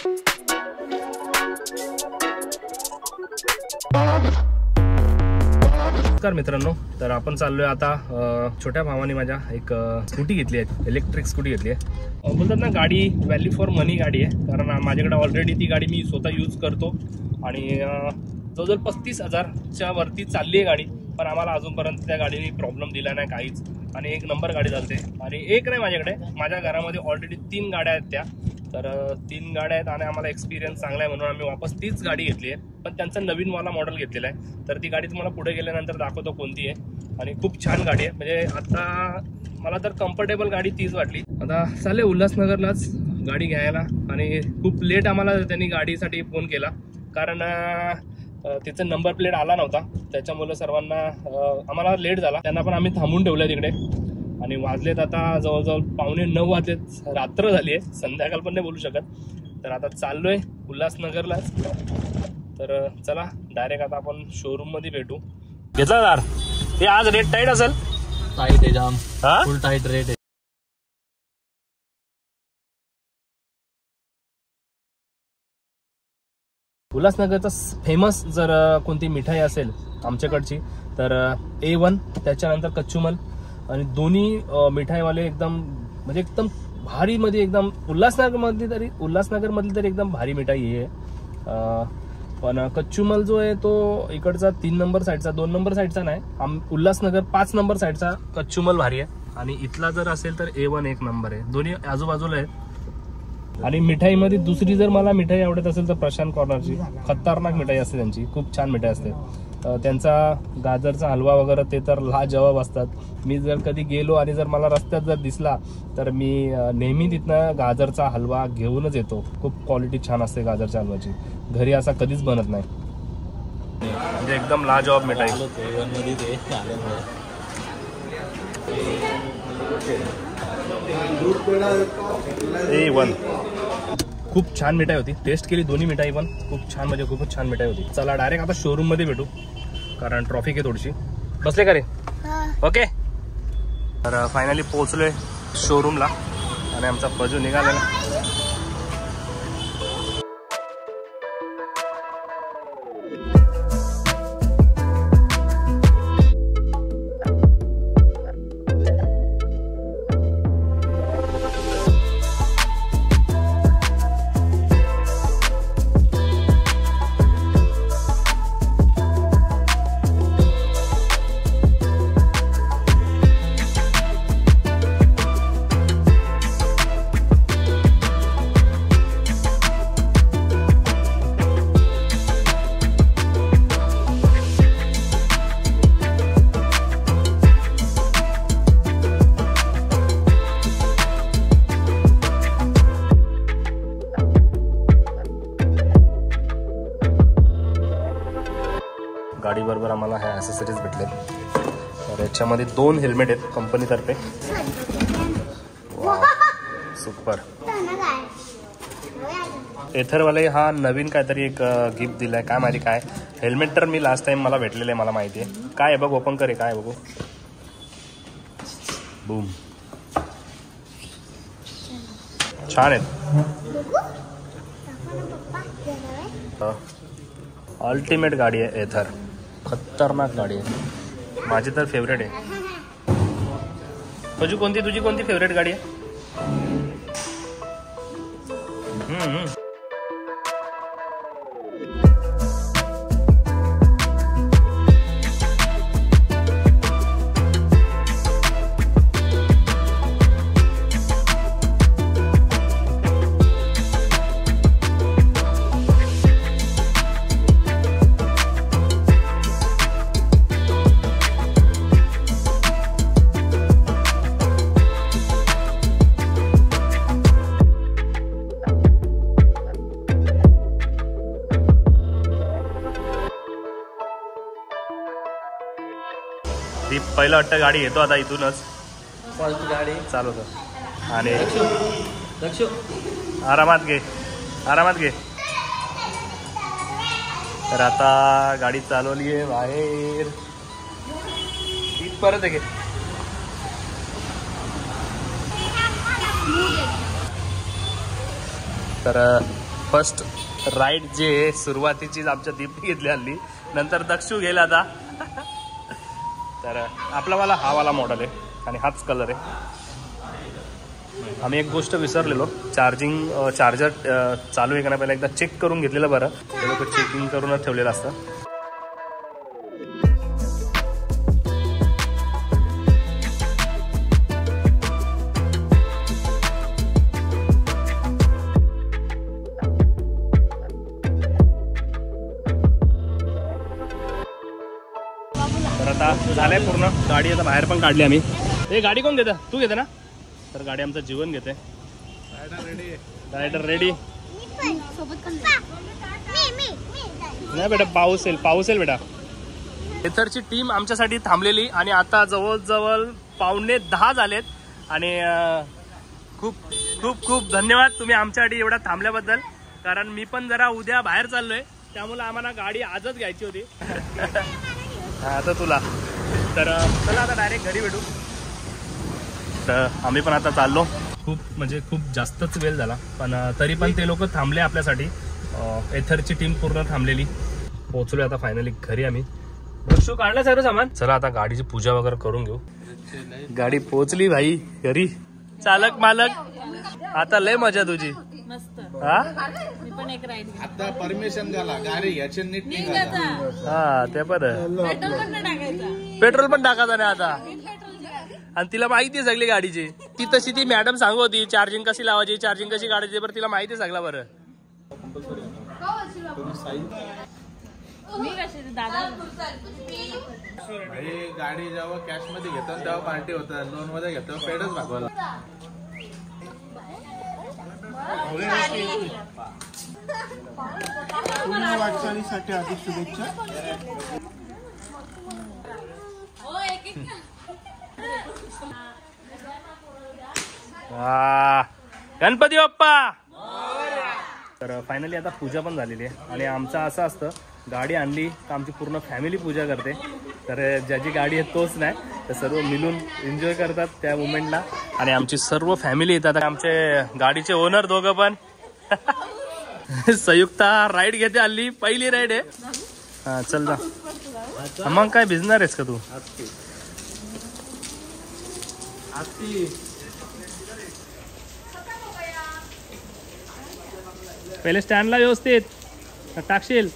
नमस्कार मित्रांनो, तर आपण चाललोय आता छोट्या भावाने माझ्या एक स्कूटी घेतली आहे, इलेक्ट्रिक स्कूटी घेतली आहे। बोलतात ना गाडी व्हॅल्यू फॉर मनी गाडी आहे, कारण माझ्याकडे ऑलरेडी ती गाडी मी स्वतः यूज करतो आणि जवळजवळ 35,000च्या वरती चालली आहे गाडी, पण आम्हाला अजूनपर्यंत त्या गाडीने प्रॉब्लेम दिला नाही काहीच, आणि एक नंबर गाडी चालते। आणि एक नाही, माझ्या घरामध्ये ऑलरेडी 3 गाड्या आहेत त्या, तर 3 गाड्या आहेत आणि आम्हाला एक्सपिरियन्स चांगला आहे म्हणून आम्ही वापस तीच गाडी घेतली आहे, पण त्यांचं नवीनवाला मॉडेल घेतलेला आहे। तर ती गाडी तुम्हाला पुढे गेल्यानंतर दाखवतो कोणती आहे, आणि खूप छान गाडी आहे। म्हणजे आता मला तर कम्फर्टेबल गाडी तीच वाटली। आता चालेल उल्हासनगरलाच गाडी घ्यायला, आणि खूप लेट आम्हाला त्यांनी गाडीसाठी फोन केला, कारण तिचा नंबर प्लेट आला नव्हता, त्याच्यामुळे सर्वांना आम्हाला लेट झाला। त्यांना पण आम्ही थांबून ठेवलं तिकडे, आणि वाजलेत आता जवळजवळ 8:45 वाजलेत, रात्र झाली आहे, संध्याकाळ पण नाही बोलू शकत। तर आता चाललोय उल्हासनगरलाच, तर चला डायरेक्ट आता आपण शोरूम मध्ये भेटू। घेतला दार ते आज रेट टाईट असेल, टाईट आहे जाम, फुल टाईट रेट आहे। उल्हासनगरचा फेमस जर कोणती मिठाई असेल आमच्याकडची तर A1, त्याच्यानंतर कच्चूमल, आणि दोन्ही मिठाईवाले एकदम भारी मध्ये, एकदम उल्हासनगरमधली तरी एकदम भारी मिठाई आहे। पण कच्चूमल जो आहे तो इकडचा 3 नंबर साईडचा, 2 नंबर साईडचा नाही, उल्हासनगर 5 नंबर साईडचा कच्चूमल भारी आहे, आणि इथला जर असेल तर A1 1 नंबर आहे, दोन्ही आजूबाजूला आहेत। आणि मिठाईमध्ये दुसरी जर मला मिठाई आवडत असेल तर प्रशांत कॉर्नरची खतरनाक मिठाई असते, त्यांची खूप छान मिठाई असते। त्यांचा गाजरचा हलवा वगैरे ते तर लाजवाब असतात। मी जर कधी गेलो आणि जर मला रस्त्यात जर दिसला तर मी नेहमी तिथनं गाजरचा हलवा घेऊनच येतो। खूप क्वालिटी छान असते गाजरच्या हलव्याची, घरी असा कधीच बनत नाही, म्हणजे एकदम लाजवाब मिठाई। A1 खूप छान मिठाई होती, टेस्ट केली दोन्ही मिठाई पण खूप छान, म्हणजे खूपच छान मिठाई होती। चला डायरेक्ट आता शोरूम मध्ये भेटू, कारण ट्रॉफिक आहे थोडीशी। बसले का रे? ओके, तर फायनली पोहोचलोय शोरूमला, आणि आमचा फजू निघालेला। गाडी बरोबर आम्हाला ह्या ॲसेसरीज भेटलेत, तर याच्यामध्ये 2 हेल्मेट आहेत कंपनीतर्फे, सुपर। एथरवाले हा नवीन काहीतरी एक गिफ्ट दिलाय, काय माहिती काय। हेल्मेट तर मी लास्ट टाइम मला भेटलेलं आहे, मला माहिती आहे काय आहे, बघ ओपन करे काय बघू। बूम, छान आहेत, अल्टिमेट गाडी आहे एथर, खतरनाक गाडी आहे, माझी तर फेवरेट आहे। तुझी कोणती फेवरेट गाडी आहे? ती पहिलं वाटतं गाडी घेतो आता इथूनच, फर्स्ट गाडी चालवतो, आणि दक्षु आरामात घे। तर आता गाडी चालवली आहे बाहेर, इथपर्यंत घे। तर फर्स्ट राईड जे आहे सुरुवातीचीच आमच्या दीपनी घेतली हल्ली, नंतर दक्षू घेईल आता. तर आपलावाला हा वाला मॉडेल आहे आणि हाच कलर आहे. आम्ही एक गोष्ट विसरलेलो, चार्जर चालू आहे का नाही पहिला एकदा चेक करून घेतलेलं बरं. ते लोक चेकिंग करूनच ठेवलेलं असतं. तर आता झालंय पूर्ण, गाडी आता बाहेर पण काढली आम्ही. हे गाडी कोण घेतं? तू घेते ना? तर गाडी आमचं जीवन घेते. रायडर रेडी नाही बेटा, पाऊस येईल बेटा. एथरची टीम आमच्यासाठी थांबलेली आणि आता जवळजवळ 9:45 झालेत. आणि खूप खूप खूप धन्यवाद तुम्ही आमच्यासाठी एवढा थांबल्याबद्दल. कारण मी पण जरा उद्या बाहेर चाललोय, त्यामुळे आम्हाला गाडी आजच घ्यायची होती. आता तुला तर चला आता डायरेक्ट घरी भेटू. तर आम्ही पण आता चाललो. खूप जास्तच वेळ झाला, पण तरी पण ते लोक थांबले आपल्यासाठी. एथरची टीम पूर्ण थांबलेली. पोहोचलोय आता फायनली घरी आम्ही. दक्षू काढलं सगळं सामान. चला आता गाडीची पूजा वगैरे करून घेऊ. गाडी पोहोचली भाई घरी. चालक मालक आता लय मजा तुझी. आता परमिशन द्याला गाडी घ्यायची नीट हा ते पण पेट्रोल पण टाकायचं नाही आता. आणि तिला माहिती आहे सगळी गाडीची. ती तशी ती मॅडम सांगत होती चार्जिंग कशी लावायची, चार्जिंग कशी काढायची, बरं तिला माहिती आहे सगळं. बरं गाडी जेव्हा कॅश मध्ये घेतो तेव्हा पार्टी होतं, लोन मध्ये घेतो पेडच भागवला. पूर्ण वाटचालीसाठी अधिक शुभेच्छा. गणपती बाप्पा. तर फायनली आता पूजा पण झालेली आहे. आणि आमचं असं असतं, गाडी आणली तर आमची पूर्ण फॅमिली पूजा करते. तर ज्याची गाडी आहे तोच नाही, तर सर्व मिळून एन्जॉय करतात त्या मुमेंटला. आणि आमची सर्व फॅमिली येतात. आमचे गाडीचे ओनर दोघं पण संयुक्ता राईड घेते हल्ली, पहिली राईड आहे. हा चल जा. मग काय भिजणार आहेस का तू? पहिले स्टँडला व्यवस्थित टाकशील.